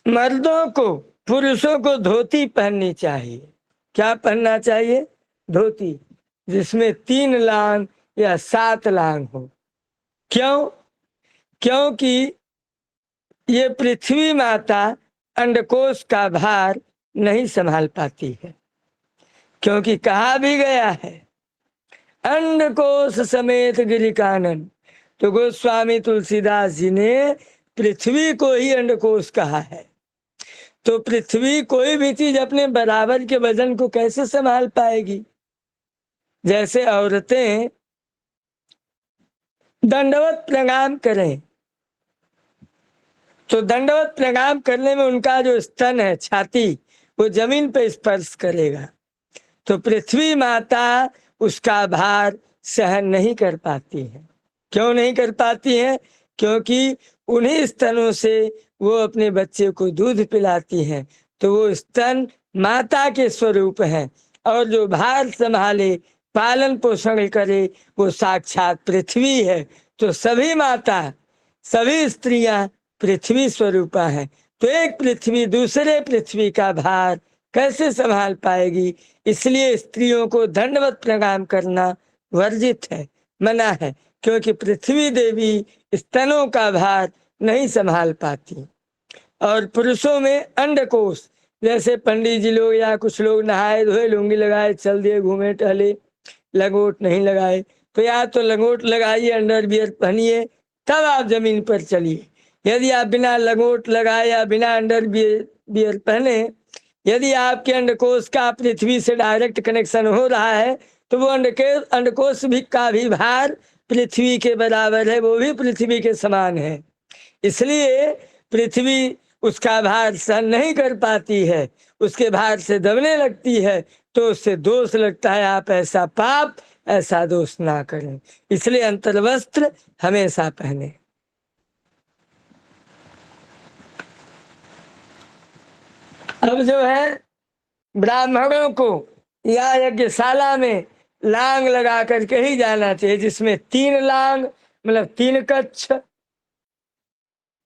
मर्दों को, पुरुषों को धोती पहननी चाहिए। क्या पहनना चाहिए? धोती, जिसमें 3 लांग या 7 लांग हो। क्यों? क्योंकि ये पृथ्वी माता अंडकोश का भार नहीं संभाल पाती है, क्योंकि कहा भी गया है अंडकोश समेत गिरि कानन। तो गोस्वामी तुलसीदास जी ने पृथ्वी को ही अंडकोश कहा है। तो पृथ्वी कोई भी चीज अपने बराबर के वजन को कैसे संभाल पाएगी? जैसे औरतें दंडवत प्रणाम करें तो दंडवत प्रणाम करने में उनका जो स्तन है, छाती, वो जमीन पर स्पर्श करेगा। तो पृथ्वी माता उसका भार सहन नहीं कर पाती है। क्यों नहीं कर पाती है? क्योंकि उन्हीं स्तनों से वो अपने बच्चे को दूध पिलाती हैं। तो वो स्तन माता के स्वरूप हैं, और जो भार संभाले, पालन पोषण करे, वो साक्षात पृथ्वी है। तो सभी माता, सभी स्त्रियां पृथ्वी स्वरूपा हैं। तो एक पृथ्वी दूसरे पृथ्वी का भार कैसे संभाल पाएगी? इसलिए स्त्रियों को दंडवत प्रणाम करना वर्जित है, मना है, क्योंकि पृथ्वी देवी स्तनों का भार नहीं संभाल पाती। और पुरुषों में अंडकोश, जैसे पंडित जी लोग या कुछ लोग नहाए धोए, लुंगी लगाए, चल दिए, घूमे टहले, लंगोट नहीं लगाए, तो या तो लंगोट लगाइए, अंडरवियर पहनिए, तब आप जमीन पर चलिए। यदि आप बिना लंगोट लगाए या बिना अंडरवियर पहने, यदि आपके अंडकोश का पृथ्वी से डायरेक्ट कनेक्शन हो रहा है, तो वो अंडकोश भी का भी भार पृथ्वी के बराबर है, वो भी पृथ्वी के समान है। इसलिए पृथ्वी उसका भार सहन नहीं कर पाती है, उसके भार से दबने लगती है, तो उससे दोष लगता है। आप ऐसा पाप, ऐसा दोष ना करें। इसलिए अंतर्वस्त्र हमेशा पहने। अब जो है ब्राह्मणों को या यज्ञशाला में लांग लगा करके ही जाना चाहिए, जिसमें 3 लांग मतलब 3 कच्छ,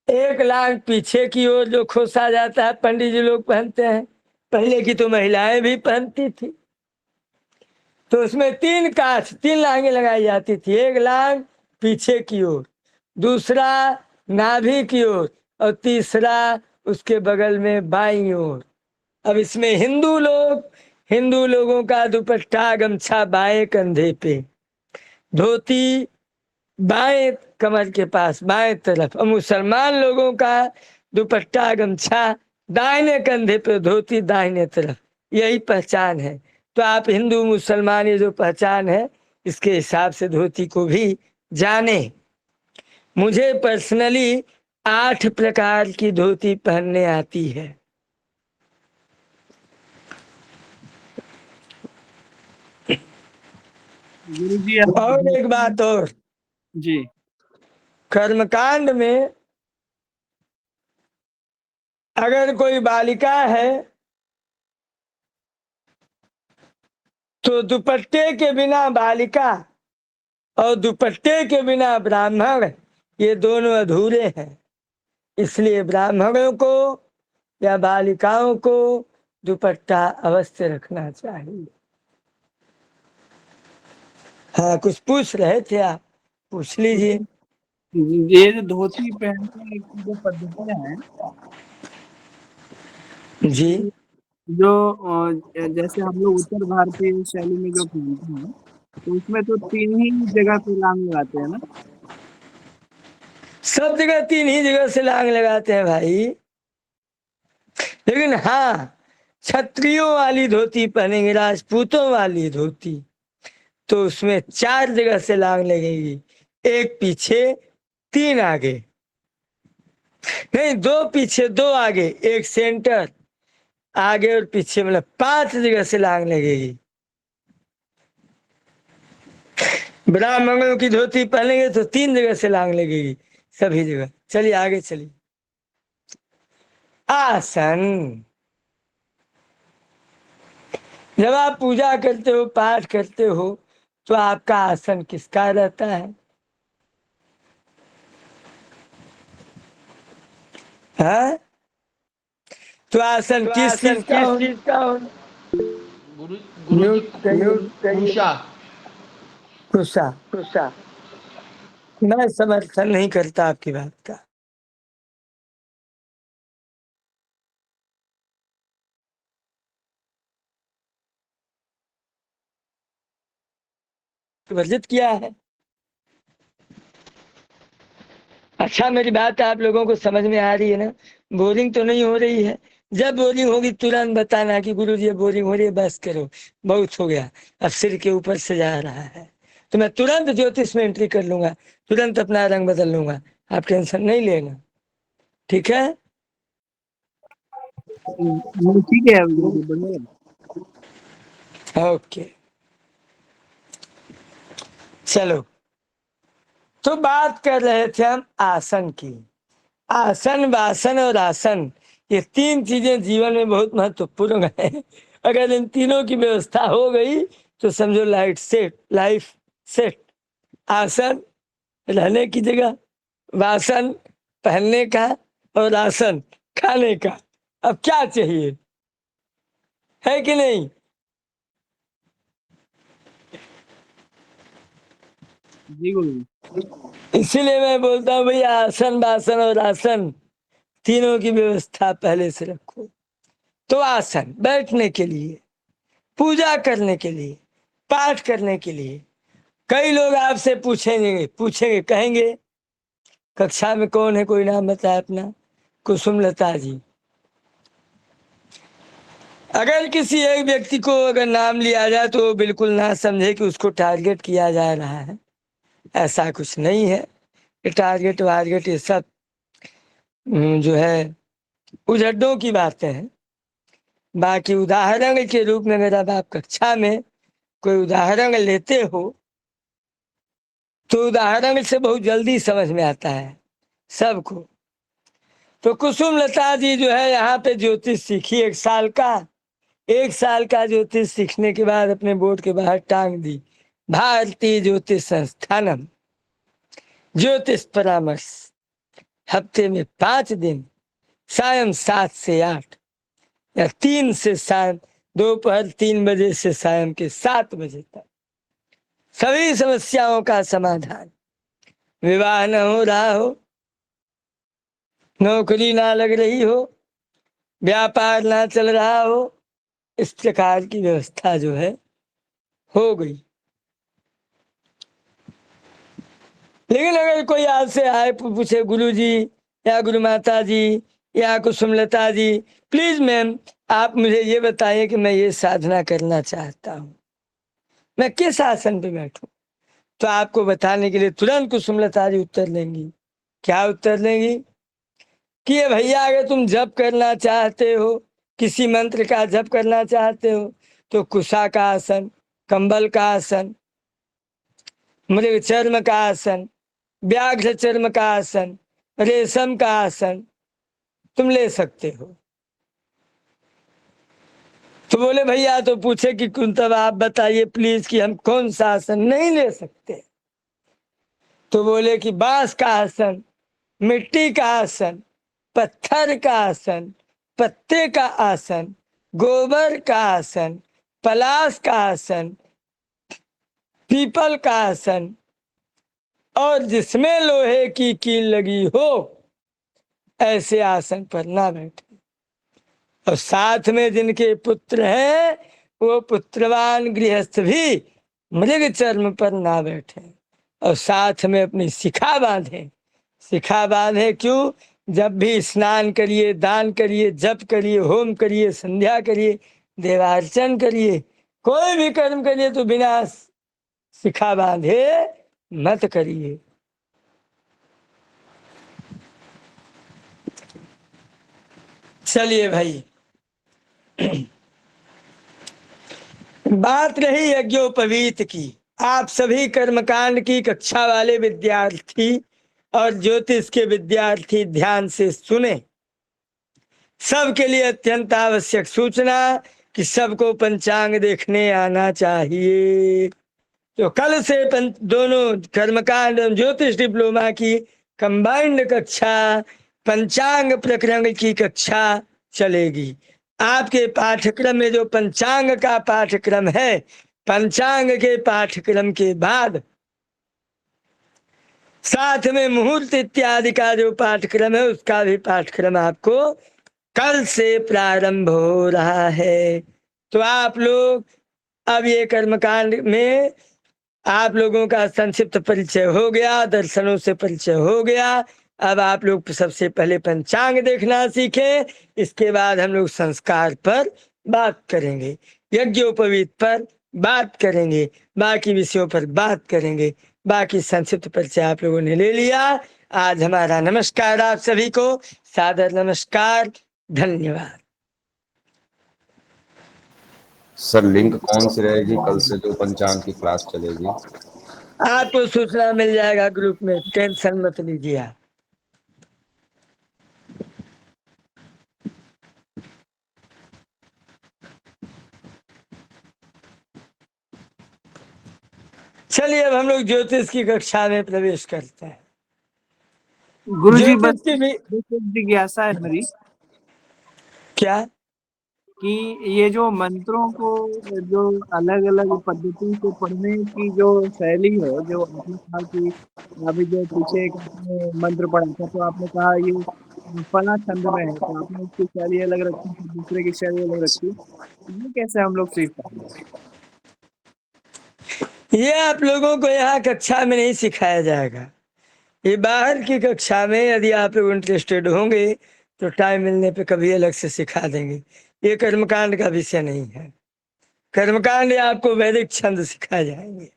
1 लांग पीछे की ओर जो खोसा जाता है, पंडित जी लोग पहनते हैं, पहले की तो महिलाएं भी पहनती थी। तो उसमें 3 काछ, 3 लांगे लगाई जाती थी। 1 लांग पीछे की ओर, दूसरा नाभि की ओर, और तीसरा उसके बगल में बाईं ओर। अब इसमें हिंदू लोगों का दुपट्टा गमछा बाएं कंधे पे, धोती बाएं कमर के पास बाएं तरफ। और मुसलमान लोगों का दुपट्टा गमछा दाहिने कंधे पे, धोती दाहिने तरफ। यही पहचान है। तो आप हिंदू मुसलमान ये जो पहचान है, इसके हिसाब से धोती को भी जाने। मुझे पर्सनली 8 प्रकार की धोती पहनने आती है। गुरुजी और एक बात और जी, कर्मकांड में अगर कोई बालिका है तो दुपट्टे के बिना बालिका और दुपट्टे के बिना ब्राह्मण, ये दोनों अधूरे हैं। इसलिए ब्राह्मणों को या बालिकाओं को दुपट्टा अवश्य रखना चाहिए। हाँ, कुछ पूछ रहे थे आप, पूछ लीजिए। ये जो धोती पहनने की जो पद्धतियां हैं जी, जो जैसे हम लोग उत्तर भारतीय शैली में जो पहनते हैं, तो उसमें तो 3 ही जगह पे लांग लगाते हैं ना? सब जगह 3 ही जगह से लांग लगाते हैं भाई। लेकिन हाँ, क्षत्रियों वाली धोती पहनेंगे, राजपूतों वाली धोती, तो उसमें 4 जगह से लांग लगेगी। 1 पीछे 3 आगे, नहीं 2 पीछे 2 आगे, 1 सेंटर, आगे और पीछे, मतलब 5 जगह से लांग लगेगी। ब्राह्मणों की धोती पहनेंगे तो 3 जगह से लांग लगेगी, सभी जगह। चलिए आगे चलिए। आसन, जब आप पूजा करते हो, पाठ करते हो, तो आपका आसन किसका रहता है? हाँ? तो आसन किस चीज का हो? कुशा। मैं समर्थन नहीं करता आपकी बात का। वर्जित किया है। अच्छा, मेरी बात आप लोगों को समझ में आ रही है ना? बोरिंग तो नहीं हो रही है? जब बोरिंग होगी तुरंत बताना कि गुरुजी ये बोरिंग हो रही है, बस करो, बहुत हो गया, अब सिर के ऊपर से जा रहा है। तो मैं तुरंत ज्योतिष में एंट्री कर लूंगा, तुरंत अपना रंग बदल लूंगा, आप टेंशन नहीं लेना, ठीक है? ठीक है गुरुजी, बढ़िया। ओके, चलो, तो बात कर रहे थे हम आसन की। आसन, वासन और आसन, ये तीन चीजें जीवन में बहुत महत्वपूर्ण है। अगर इन तीनों की व्यवस्था हो गई तो समझो लाइफ सेट। आसन रहने की जगह, वासन पहनने का, और आसन खाने का। अब क्या चाहिए, है कि नहीं? जी गुरुजी। इसीलिए मैं बोलता हूँ भैया, आसन, वासन और आसन तीनों की व्यवस्था पहले से रखो। तो आसन बैठने के लिए, पूजा करने के लिए, पाठ करने के लिए। कई लोग आपसे पूछेंगे कहेंगे कक्षा में कौन है, कोई नाम बताए अपना? कुसुमलता जी। अगर किसी एक व्यक्ति को अगर नाम लिया जाए तो वो बिल्कुल ना समझे कि उसको टारगेट किया जा रहा है, ऐसा कुछ नहीं है। ये टारगेट वारगेट ये सब जो है उजड्डों की बातें हैं। बाकी उदाहरण के रूप में अगर आप कक्षा में कोई उदाहरण लेते हो तो उदाहरण से बहुत जल्दी समझ में आता है सबको। तो कुसुमलता जी जो है यहाँ पे ज्योतिष सीखी 1 साल का। 1 साल का ज्योतिष सीखने के बाद अपने बोर्ड के बाहर टांग दी, भारतीय ज्योतिष संस्थानम ज्योतिष परामर्श, हफ्ते में 5 दिन, सायं 7 से 8 या 3 से 7, दोपहर 3 बजे से सायं के 7 बजे तक सभी समस्याओं का समाधान। विवाह न हो रहा हो, नौकरी ना लग रही हो, व्यापार ना चल रहा हो, इस प्रकार की व्यवस्था जो है हो गई। लेकिन अगर कोई आपसे आए पूछे गुरुजी या गुरु माता जी या कुसुमलता जी, प्लीज मैम आप मुझे ये बताइए कि मैं ये साधना करना चाहता हूँ, मैं किस आसन पे बैठूं? तो आपको बताने के लिए तुरंत कुसुमलता जी उत्तर लेंगी। क्या उत्तर लेंगी? कि ये भैया अगर तुम जप करना चाहते हो, किसी मंत्र का जप करना चाहते हो, तो कुशा का आसन, कंबल का आसन, मृग चर्म का आसन, व्याघ्र चर्म का आसन, रेशम का आसन तुम ले सकते हो। तो बोले भैया, तो पूछे कि तब आप बताइए प्लीज कि हम कौन सा आसन नहीं ले सकते? तो बोले कि बांस का आसन, मिट्टी का आसन, पत्थर का आसन, पत्ते का आसन, गोबर का आसन, पलाश का आसन, पीपल का आसन, और जिसमें लोहे की कील लगी हो ऐसे आसन पर ना बैठे। और साथ में जिनके पुत्र हैं वो पुत्रवान गृहस्थ भी मृग चर्म पर ना बैठे, और साथ में अपनी शिखा बांधे। शिखा बांधे क्यों? जब भी स्नान करिए, दान करिए, जप करिए, होम करिए, संध्या करिए, देवार्चन करिए, कोई भी कर्म करिए तो बिना शिखा बांधे मत करिए। चलिए भाई, बात रही यज्ञोपवीत की। आप सभी कर्मकांड की कक्षा वाले विद्यार्थी और ज्योतिष के विद्यार्थी ध्यान से सुने। सबके लिए अत्यंत आवश्यक सूचना कि सबको पंचांग देखने आना चाहिए। तो कल से दोनों कर्मकांड और ज्योतिष डिप्लोमा की कंबाइंड कक्षा, पंचांग प्रकरण की कक्षा चलेगी। आपके पाठ्यक्रम में जो पंचांग का पाठ्यक्रम है, पंचांग के पाठ्यक्रम के बाद साथ में मुहूर्त इत्यादि का जो पाठ्यक्रम है उसका भी पाठ्यक्रम आपको कल से प्रारंभ हो रहा है। तो आप लोग अब ये कर्मकांड में आप लोगों का संक्षिप्त परिचय हो गया, दर्शनों से परिचय हो गया। अब आप लोग सबसे पहले पंचांग देखना सीखें, इसके बाद हम लोग संस्कार पर बात करेंगे, यज्ञोपवीत पर बात करेंगे, बाकी विषयों पर बात करेंगे। बाकी संक्षिप्त परिचय आप लोगों ने ले लिया। आज हमारा नमस्कार आप सभी को, सादर नमस्कार, धन्यवाद। सर लिंक कौन सी रहेगी कल से जो पंचांग की क्लास चलेगी? आपको सूचना मिल जाएगा ग्रुप में, टेंशन मत लीजिए आप। चलिए अब हम लोग ज्योतिष की कक्षा में प्रवेश करते हैं। गुरुजी बस ज्योतिष की भी जिज्ञासा है मेरी क्या कि ये जो मंत्रों को जो अलग अलग पद्धति से पढ़ने की जो शैली है, जो आपने कहा कि अभी जो पीछे एक आपने मंत्र पढ़ा था तो आपने कहा ये फला छंद में है, तो आपने उसकी शैली अलग रखी, दूसरे की शैली अलग रखी, ये कैसे हम लोग सीख पाएंगे? ये आप लोगों को यहाँ कक्षा में नहीं सिखाया जाएगा, ये बाहर की कक्षा में यदि आप लोग इंटरेस्टेड होंगे तो टाइम मिलने पे कभी अलग से सिखा देंगे। ये कर्मकांड का विषय नहीं है। कर्मकांड आपको वैदिक छंद सिखाए जाएंगे।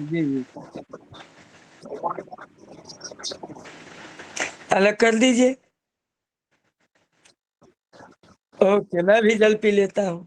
जी जी अलग कर दीजिए। ओके, मैं भी जल पी लेता हूँ।